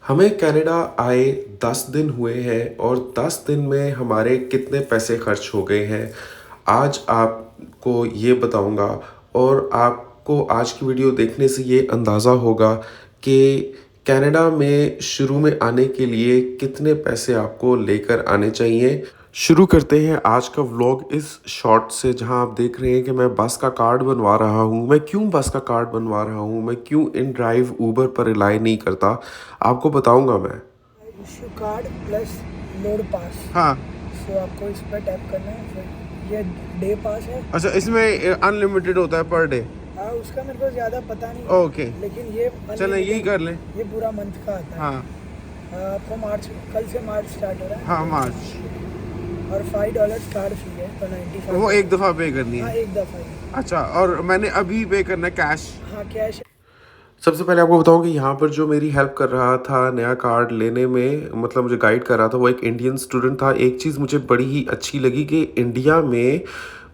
हमें कनाडा आए 10 दिन हुए हैं और 10 दिन में हमारे कितने पैसे खर्च हो गए हैं, आज आपको ये बताऊँगा। और आपको आज की वीडियो देखने से ये अंदाज़ा होगा कि कनाडा में शुरू में आने के लिए कितने पैसे आपको लेकर आने चाहिए। शुरू करते हैं आज का व्लॉग इस शॉट से, जहां आप देख रहे हैं कि मैं बस का कार्ड बनवा रहा हूं। मैं क्यों बस का कार्ड बनवा रहा हूं, मैं क्यों इन ड्राइव ऊबर पर रिलाई नहीं करता, आपको बताऊंगा मैं। इश्यू कार्ड प्लस लोड पास। हाँ। सो आपको इस पर टैप करना है। फिर ये डे पास है। अच्छा, इसमें अनलिमिटेड होता है पर डे? हाँ, उसका मेरे को ज़्यादा पता नहीं है। ओके, लेकिन ये चलें यही कर लें। ये पूरा मंथ का आता है। हाँ आपको मार्च, कल से मार्च स्टार्ट हो रहा है। हाँ, मार्च। और $5 कार्ड फी है तो 95। वो एक दफ़ा पे करनी हाँ, है? एक दफ़ा ही। अच्छा, और मैंने अभी पे करना है कैश? हाँ, कैश। सबसे पहले आपको बताऊं कि यहाँ पर जो मेरी हेल्प कर रहा था नया कार्ड लेने में, मतलब मुझे गाइड कर रहा था, वो एक इंडियन स्टूडेंट था। एक चीज़ मुझे बड़ी ही अच्छी लगी कि इंडिया में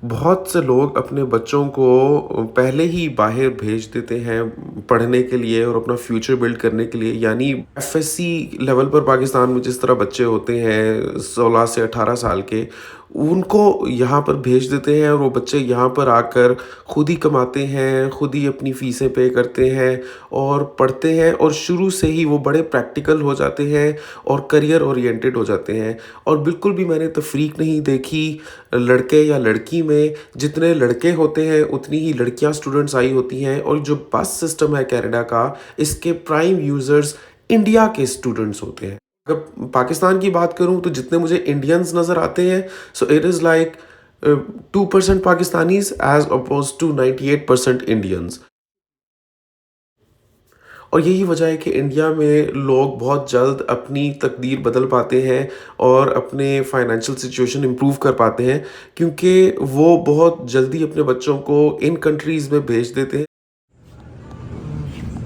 बहुत से लोग अपने बच्चों को पहले ही बाहर भेज देते हैं पढ़ने के लिए और अपना फ्यूचर बिल्ड करने के लिए। यानी एफएससी लेवल पर पाकिस्तान में जिस तरह बच्चे होते हैं 16 से 18 साल के, उनको यहाँ पर भेज देते हैं और वो बच्चे यहाँ पर आकर खुद ही कमाते हैं, खुद ही अपनी फ़ीसें पे करते हैं और पढ़ते हैं, और शुरू से ही वो बड़े प्रैक्टिकल हो जाते हैं और करियर ओरिएंटेड हो जाते हैं। और बिल्कुल भी मैंने तफरीक नहीं देखी लड़के या लड़की में। जितने लड़के होते हैं उतनी ही लड़कियां स्टूडेंट्स आई होती हैं। और जो बस सिस्टम है कनाडा का, इसके प्राइम यूज़र्स इंडिया के स्टूडेंट्स होते हैं। अगर पाकिस्तान की बात करूं तो जितने मुझे इंडियंस नज़र आते हैं, so it is like 2% Pakistanis as opposed to 98% Indians. और यही वजह है कि इंडिया में लोग बहुत जल्द अपनी तकदीर बदल पाते हैं और अपने फाइनेंशियल सिचुएशन इम्प्रूव कर पाते हैं, क्योंकि वो बहुत जल्दी अपने बच्चों को इन कंट्रीज़ में भेज देते हैं।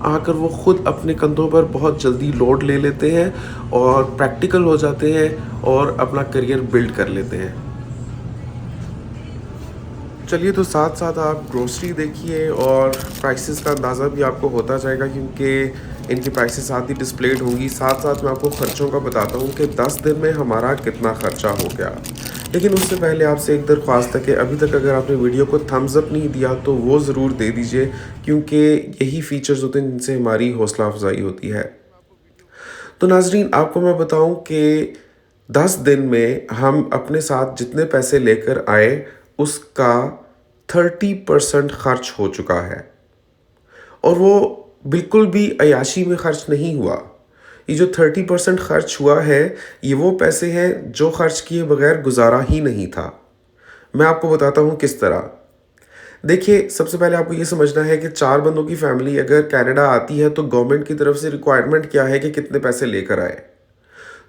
आकर वो खुद अपने कंधों पर बहुत जल्दी लोड ले लेते हैं और प्रैक्टिकल हो जाते हैं और अपना करियर बिल्ड कर लेते हैं। चलिए, तो साथ साथ आप ग्रोसरी देखिए और प्राइसेस का अंदाज़ा भी आपको होता जाएगा, क्योंकि इनकी प्राइसेस साथ ही डिस्प्लेड होंगी। साथ साथ मैं आपको ख़र्चों का बताता हूँ कि 10 दिन में हमारा कितना ख़र्चा हो गया। लेकिन उससे पहले आपसे एक दरख्वास्त है कि अभी तक अगर आपने वीडियो को थम्स अप नहीं दिया तो वो ज़रूर दे दीजिए, क्योंकि यही फ़ीचर्स होते हैं जिनसे हमारी हौसला अफजाई होती है। तो नाजरीन, आपको मैं बताऊं कि 10 दिन में हम अपने साथ जितने पैसे लेकर आए उसका 30% खर्च हो चुका है। और वो बिल्कुल भी अयाशी में खर्च नहीं हुआ। ये जो 30% खर्च हुआ है, ये वो पैसे हैं जो खर्च किए बगैर गुजारा ही नहीं था। मैं आपको बताता हूँ किस तरह। देखिए, सबसे पहले आपको ये समझना है कि 4 बंदों की फैमिली अगर कनाडा आती है तो गवर्नमेंट की तरफ से रिक्वायरमेंट क्या है कि कितने पैसे लेकर आए।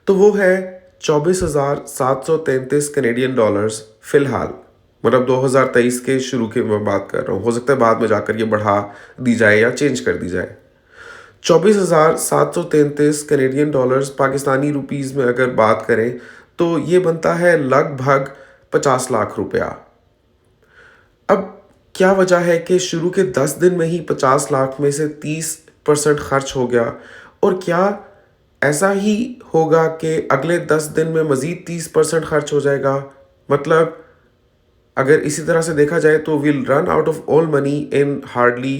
तो वो है 24,733 कनेडियन डॉलर्स फ़िलहाल। मतलब 2023 के शुरू की मैं बात कर रहा हूँ, हो सकता है बाद में जाकर ये बढ़ा दी जाए या चेंज कर दी जाए। 24,733 कनेडियन डॉलर्स पाकिस्तानी रुपीज़ में अगर बात करें तो ये बनता है लगभग 50 लाख रुपया। अब क्या वजह है कि शुरू के 10 दिन में ही 50 लाख में से 30% खर्च हो गया, और क्या ऐसा ही होगा कि अगले 10 दिन में मज़ीद 30% खर्च हो जाएगा? मतलब अगर इसी तरह से देखा जाए तो will run out of all money in hardly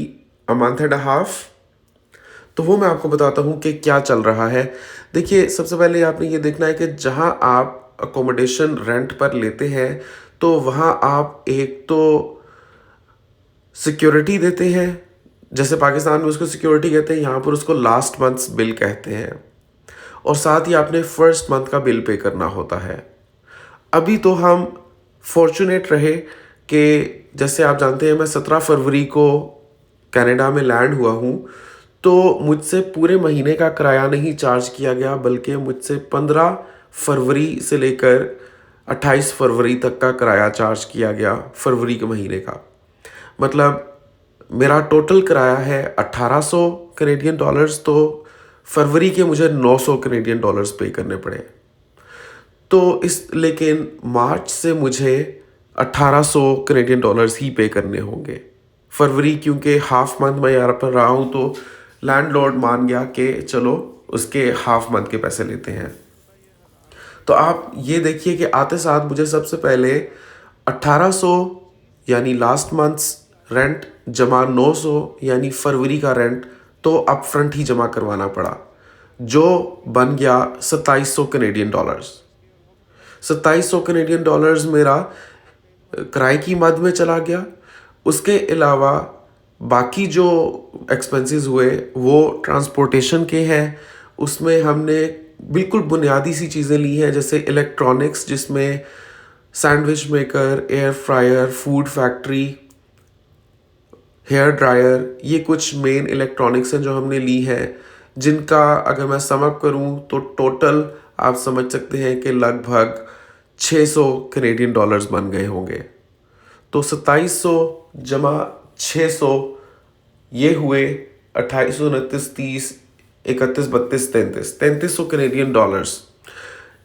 a month and a half. तो वो मैं आपको बताता हूँ कि क्या चल रहा है। देखिए, सबसे पहले आपने ये देखना है कि जहाँ आप अकोमोडेशन रेंट पर लेते हैं तो वहाँ आप एक तो सिक्योरिटी देते हैं। जैसे पाकिस्तान में उसको सिक्योरिटी कहते हैं, यहाँ पर उसको लास्ट मंथ्स बिल कहते हैं। और साथ ही आपने फर्स्ट मंथ का बिल पे करना होता है। अभी तो हम फॉर्चुनेट रहे कि जैसे आप जानते हैं मैं 17 फरवरी को कनाडा में लैंड हुआ हूँ, तो मुझसे पूरे महीने का किराया नहीं चार्ज किया गया, बल्कि मुझसे 15 फरवरी से लेकर 28 फरवरी तक का किराया चार्ज किया गया, फरवरी के महीने का। मतलब मेरा टोटल किराया है 1800 कनेडियन डॉलर्स, तो फरवरी के मुझे 900 कनेडियन डॉलर्स पे करने पड़े। तो लेकिन मार्च से मुझे 1800 कनेडियन डॉलर्स ही पे करने होंगे। फरवरी क्योंकि हाफ मंथ मैं यहाँ पर रहा हूँ तो लैंडलॉर्ड मान गया कि चलो उसके हाफ मंथ के पैसे लेते हैं। तो आप ये देखिए कि आते साथ मुझे सबसे पहले 1800 यानी लास्ट मंथ्स रेंट जमा 900 यानी फरवरी का रेंट तो अप फ्रंट ही जमा करवाना पड़ा, जो बन गया 2700 कनेडियन डॉलर्स। 2700 कनेडियन डॉलर्स मेरा किराए की मद में चला गया। उसके अलावा बाकी जो एक्सपेंसेस हुए वो ट्रांसपोर्टेशन के हैं। उसमें हमने बिल्कुल बुनियादी सी चीज़ें ली हैं, जैसे इलेक्ट्रॉनिक्स, जिसमें sandwich maker, air fryer, food factory, hair dryer, ये कुछ मेन इलेक्ट्रॉनिक्स हैं जो हमने ली हैं, जिनका अगर मैं सम अप करूं तो टोटल आप समझ सकते हैं कि लगभग 600 कनेडियन डॉलर्स बन गए होंगे। तो 2700 जमा 600 ये हुए 28, 29, 30, 31, 32, 33, 3300 कनेडियन डॉलर्स।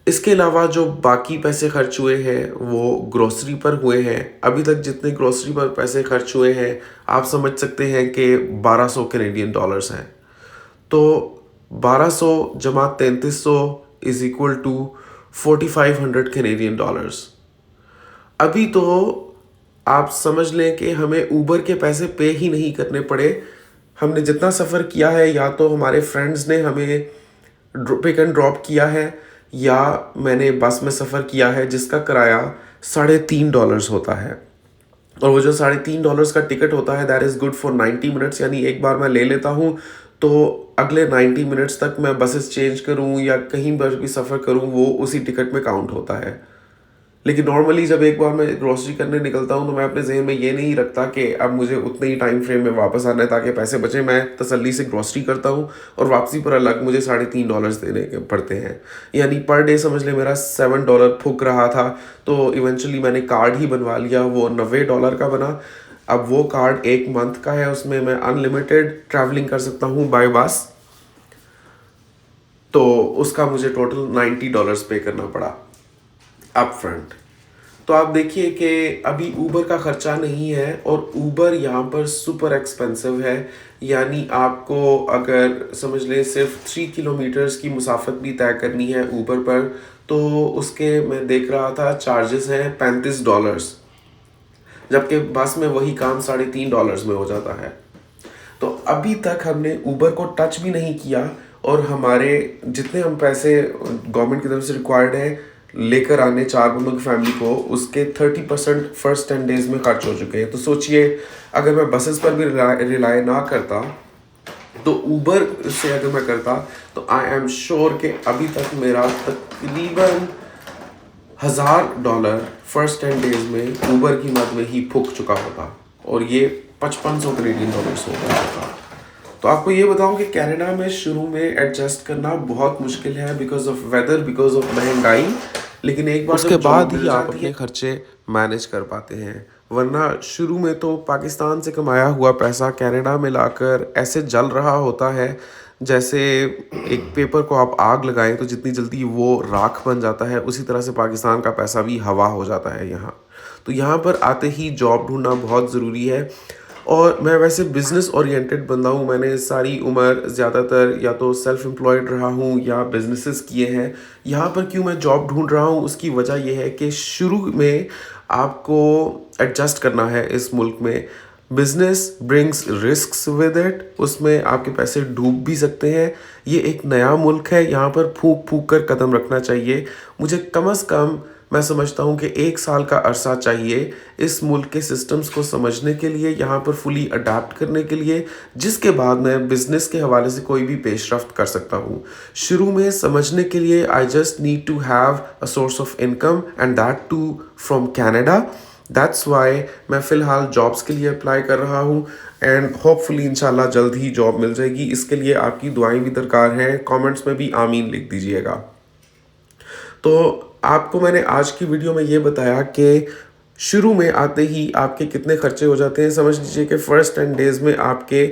इसके अलावा जो बाकी पैसे खर्च हुए हैं वो ग्रोसरी पर हुए हैं। अभी तक जितने ग्रोसरी पर पैसे खर्च हुए हैं आप समझ सकते हैं कि 1200 कनेडियन डॉलर्स हैं। तो 1200 जमा 3300 is equal to 4500 Canadian dollars. अभी तो आप समझ लें कि हमें ऊबर के पैसे पे ही नहीं करने पड़े। हमने जितना सफ़र किया है या तो हमारे फ्रेंड्स ने हमें पिक एंड ड्रॉप किया है या मैंने बस में सफ़र किया है, जिसका किराया $3.5 होता है। और वो जो $3.5 का टिकट होता है that is good for 90 minutes, यानी एक बार मैं ले लेता हूँ तो अगले 90 मिनट्स तक मैं बसेस चेंज करूँ या कहीं पर भी सफ़र करूँ वो उसी टिकट में काउंट होता है। लेकिन नॉर्मली जब एक बार मैं ग्रोसरी करने निकलता हूँ तो मैं अपने जहन में ये नहीं रखता कि अब मुझे उतने ही टाइम फ्रेम में वापस आना है ताकि पैसे बचे। मैं तसल्ली से ग्रोसरी करता हूँ और वापसी पर अलग मुझे $3.5 देने के पड़ते हैं, यानी पर डे समझ ले मेरा $7 फूक रहा था। तो इवेंचुअली मैंने कार्ड ही बनवा लिया, वो $90 का बना। अब वो कार्ड 1 मंथ का है, उसमें मैं अनलिमिटेड ट्रैवलिंग कर सकता हूँ बाय बस। तो उसका मुझे टोटल $90 पे करना पड़ा अप फ्रंट। तो आप देखिए कि अभी ऊबर का खर्चा नहीं है और ऊबर यहाँ पर सुपर एक्सपेंसिव है, यानी आपको अगर समझ लें सिर्फ 3 किलोमीटर्स की मुसाफत भी तय करनी है ऊबर पर तो उसके मैं देख रहा था चार्जेस हैं $35, जबकि बस में वही काम $3.5 में हो जाता है। तो अभी तक हमने ऊबर को टच भी नहीं किया और हमारे जितने हम पैसे गवर्नमेंट की तरफ से रिक्वायर्ड है लेकर आने 4 बंदों की फैमिली को, उसके 30% फर्स्ट 10 डेज में खर्च हो चुके हैं। तो सोचिए अगर मैं बसेस पर भी रिलाय ना करता तो ऊबर से अगर मैं करता तो आई एम श्योर कि अभी तक मेरा तकरीबन $1000 फर्स्ट 10 डेज में ऊबर की मद में ही फूक चुका होता और ये 5500 कनेडियन डॉलर्स हो गया होता। तो आपको ये बताऊं कि कनाडा में शुरू में एडजस्ट करना बहुत मुश्किल है because of weather, because of महंगाई, लेकिन एक बार उसके बाद ही आप अपने खर्चे मैनेज कर पाते हैं। वरना शुरू में तो पाकिस्तान से कमाया हुआ पैसा कनाडा में लाकर ऐसे जल रहा होता है जैसे एक पेपर को आप आग लगाएं तो जितनी जल्दी वो राख बन जाता है उसी तरह से पाकिस्तान का पैसा भी हवा हो जाता है यहाँ। तो यहाँ पर आते ही जॉब ढूंढना बहुत ज़रूरी है। और मैं वैसे बिज़नेस ओरिएंटेड बंदा हूँ, मैंने सारी उम्र ज़्यादातर या तो सेल्फ एम्प्लॉयड रहा हूँ या बिजनेसेस किए हैं। यहाँ पर क्यों मैं जॉब ढूंढ रहा हूँ उसकी वजह यह है कि शुरू में आपको एडजस्ट करना है इस मुल्क में। Business brings risks with it, उसमें आपके पैसे डूब भी सकते हैं। ये एक नया मुल्क है, यहाँ पर फूक फूक कर कदम रखना चाहिए। मुझे कम से कम मैं समझता हूँ कि 1 साल का अरसा चाहिए इस मुल्क के सिस्टम्स को समझने के लिए, यहाँ पर फुली अडाप्ट करने के लिए, जिसके बाद मैं बिज़नेस के हवाले से कोई भी पेशरफ्त कर सकता हूँ। शुरू में समझने के लिए I just need to have a source of income and that too from Canada. That's why मैं फ़िलहाल जॉब्स के लिए अप्लाई कर रहा हूँ एंड होपफुली इंशाल्लाह जल्द ही जॉब मिल जाएगी। इसके लिए आपकी दुआएं भी दरकार हैं, कमेंट्स में भी आमीन लिख दीजिएगा। तो आपको मैंने आज की वीडियो में ये बताया कि शुरू में आते ही आपके कितने खर्चे हो जाते हैं। समझ लीजिए कि फर्स्ट 10 डेज़ में आपके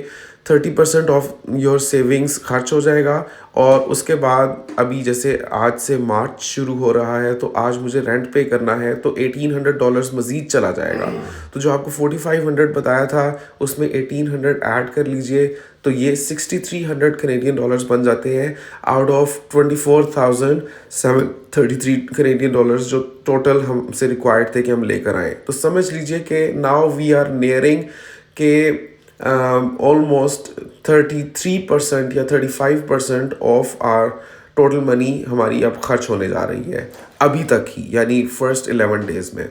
30% ऑफ योर सेविंग्स खर्च हो जाएगा और उसके बाद अभी जैसे आज से मार्च शुरू हो रहा है तो आज मुझे रेंट पे करना है तो $1800 मज़ीद चला जाएगा। तो जो आपको 4500 बताया था उसमें 1800 ऐड कर लीजिए तो ये 6300 कैनेडियन डॉलर्स बन जाते हैं आउट ऑफ 24,733 कैनेडियन डॉलर्स जो टोटल हमसे रिक्वायर्ड थे कि हम लेकर आए। तो समझ लीजिए कि नाउ वी आर नियरिंग के ऑलमोस्ट 33% या 35% ऑफ आर टोटल मनी हमारी अब खर्च होने जा रही है अभी तक ही, यानी फर्स्ट 11 डेज़ में।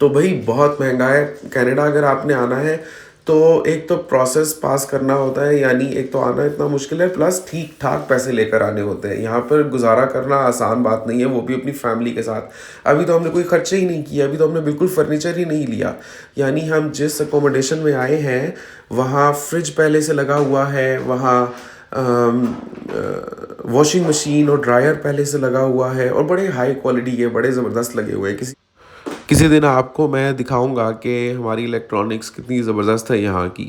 तो भाई बहुत महंगा है कनाडा। अगर आपने आना है तो एक तो प्रोसेस पास करना होता है, यानी एक तो आना इतना मुश्किल है, प्लस ठीक ठाक पैसे लेकर आने होते हैं। यहाँ पर गुजारा करना आसान बात नहीं है, वो भी अपनी फैमिली के साथ। अभी तो हमने कोई खर्चे ही नहीं किया, अभी तो हमने बिल्कुल फर्नीचर ही नहीं लिया। यानी हम जिस अकोमोडेशन में आए हैं वहाँ फ्रिज पहले से लगा हुआ है, वहाँ वॉशिंग मशीन और ड्रायर पहले से लगा हुआ है और बड़े हाई क्वालिटी के, बड़े ज़बरदस्त लगे हुए हैं। किसी दिन आपको मैं दिखाऊंगा कि हमारी इलेक्ट्रॉनिक्स कितनी ज़बरदस्त है यहाँ की।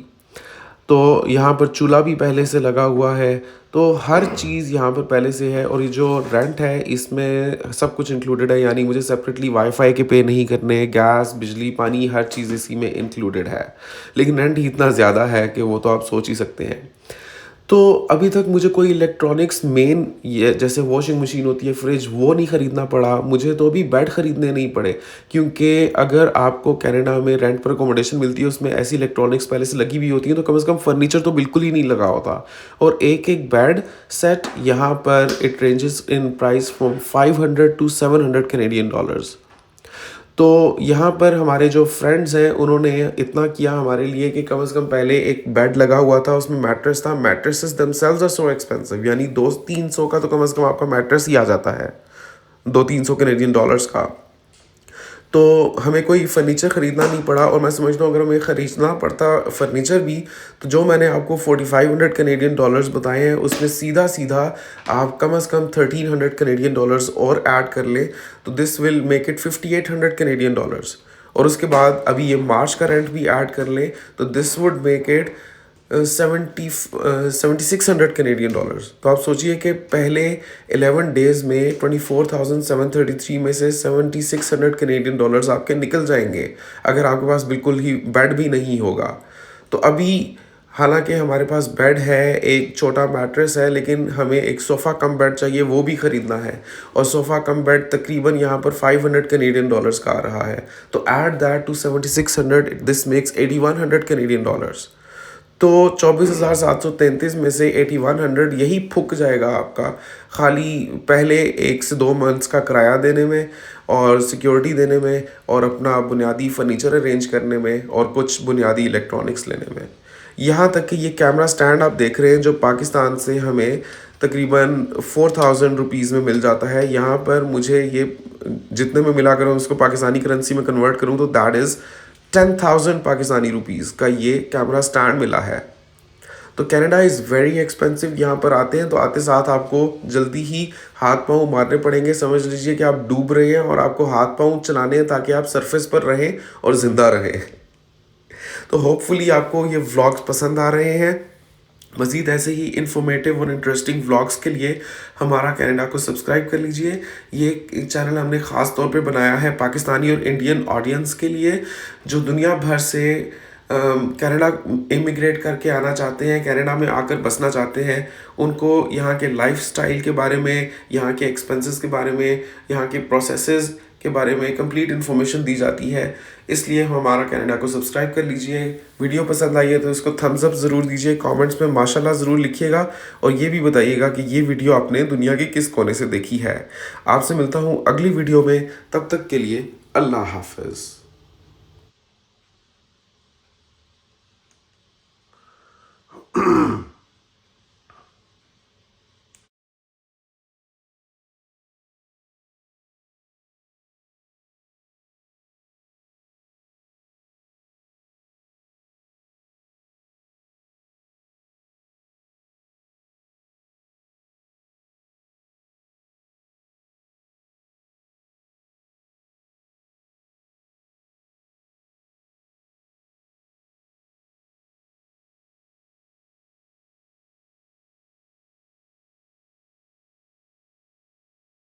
तो यहाँ पर चूल्हा भी पहले से लगा हुआ है, तो हर चीज़ यहाँ पर पहले से है। और ये जो रेंट है इसमें सब कुछ इंक्लूडेड है, यानी मुझे सेपरेटली वाईफाई के पे नहीं करने, गैस बिजली पानी हर चीज़ इसी में इंक्लूडेड है। लेकिन रेंट ही इतना ज़्यादा है कि वो तो आप सोच ही सकते हैं। तो अभी तक मुझे कोई इलेक्ट्रॉनिक्स मेन ये जैसे वॉशिंग मशीन होती है, फ्रिज, वो नहीं ख़रीदना पड़ा। मुझे तो अभी बेड ख़रीदने नहीं पड़े, क्योंकि अगर आपको कनाडा में रेंट पर अकोमोडेशन मिलती है उसमें ऐसी इलेक्ट्रॉनिक्स पहले से लगी हुई होती है, तो कम से कम फर्नीचर तो बिल्कुल ही नहीं लगा होता। और एक एक बेड सेट यहाँ पर it ranges in price from 500 to 700 Canadian dollars. तो यहाँ पर हमारे जो फ्रेंड्स हैं उन्होंने इतना किया हमारे लिए कि कम से कम पहले एक बेड लगा हुआ था, उसमें मैट्रेस था। Mattresses themselves are so expensive, यानी 200-300 का तो कम से कम आपका मैट्रेस ही आ जाता है, 200-300 कैनेडियन डॉलर्स का। तो हमें कोई फ़र्नीचर ख़रीदना नहीं पड़ा। और मैं समझता हूँ अगर हमें ख़रीदना पड़ता फ़र्नीचर भी, तो जो मैंने आपको 4500 कैनेडियन डॉलर्स बताए हैं उसमें सीधा सीधा आप कम से कम 1300 कैनेडियन डॉलर्स और ऐड कर लें, तो this will make it 5800 Canadian dollars. और उसके बाद अभी ये मार्च का रेंट भी ऐड कर लें तो this would make it 7600 Canadian dollars. तो आप सोचिए कि पहले 11 डेज़ में 24,733 में से 7600 कैनेडियन डॉलर्स आपके निकल जाएंगे अगर आपके पास बिल्कुल ही बेड भी नहीं होगा। तो अभी हालांकि हमारे पास बेड है, एक छोटा मैट्रेस है, लेकिन हमें एक सोफ़ा कम बेड चाहिए, वो भी ख़रीदना है। और सोफ़ा कम बेड तकरीबन यहाँ पर 500 कैनेडियन डॉलर्स का आ रहा है। तो add that to 7600, this makes 8100 Canadian dollars. तो 24,733 में से 8100 यही फूक जाएगा आपका, खाली पहले 1 से 2 मंथ्स का किराया देने में और सिक्योरिटी देने में और अपना बुनियादी फर्नीचर अरेंज करने में और कुछ बुनियादी इलेक्ट्रॉनिक्स लेने में। यहाँ तक कि ये कैमरा स्टैंड आप देख रहे हैं जो पाकिस्तान से हमें तकरीबन 4000 रुपीज़ में मिल जाता है, यहाँ पर मुझे ये जितने में मिला करूँ उसको पाकिस्तानी करेंसी में कन्वर्ट करूँ तो दैट इज़ 10,000 पाकिस्तानी रुपीज़ का ये कैमरा स्टैंड मिला है। तो कनाडा इज़ वेरी एक्सपेंसिव। यहाँ पर आते हैं तो आते साथ आपको जल्दी ही हाथ पांव मारने पड़ेंगे। समझ लीजिए कि आप डूब रहे हैं और आपको हाथ पांव चलाने हैं ताकि आप सरफेस पर रहें और ज़िंदा रहें। तो होपफुली आपको ये व्लॉग्स पसंद आ रहे हैं। मज़ीद ऐसे ही इन्फॉर्मेटिव और इंटरेस्टिंग व्लॉग्स के लिए हमारा कनाडा को सब्सक्राइब कर लीजिए। ये चैनल हमने ख़ास तौर पे बनाया है पाकिस्तानी और इंडियन ऑडियंस के लिए, जो दुनिया भर से कनाडा इमिग्रेट करके आना चाहते हैं, कनाडा में आकर बसना चाहते हैं। उनको यहाँ के लाइफस्टाइल के बारे में, यहाँ के एक्सपेंसेस के बारे में, यहाँ के प्रोसेसेस के बारे में कंप्लीट इन्फॉर्मेशन दी जाती है। इसलिए हमारा कनाडा को सब्सक्राइब कर लीजिए। वीडियो पसंद आई है तो इसको थम्स अप ज़रूर दीजिए, कमेंट्स में माशाल्लाह ज़रूर लिखिएगा और ये भी बताइएगा कि ये वीडियो आपने दुनिया के किस कोने से देखी है। आपसे मिलता हूँ अगली वीडियो में, तब तक के लिए अल्लाह हाफ़िज़।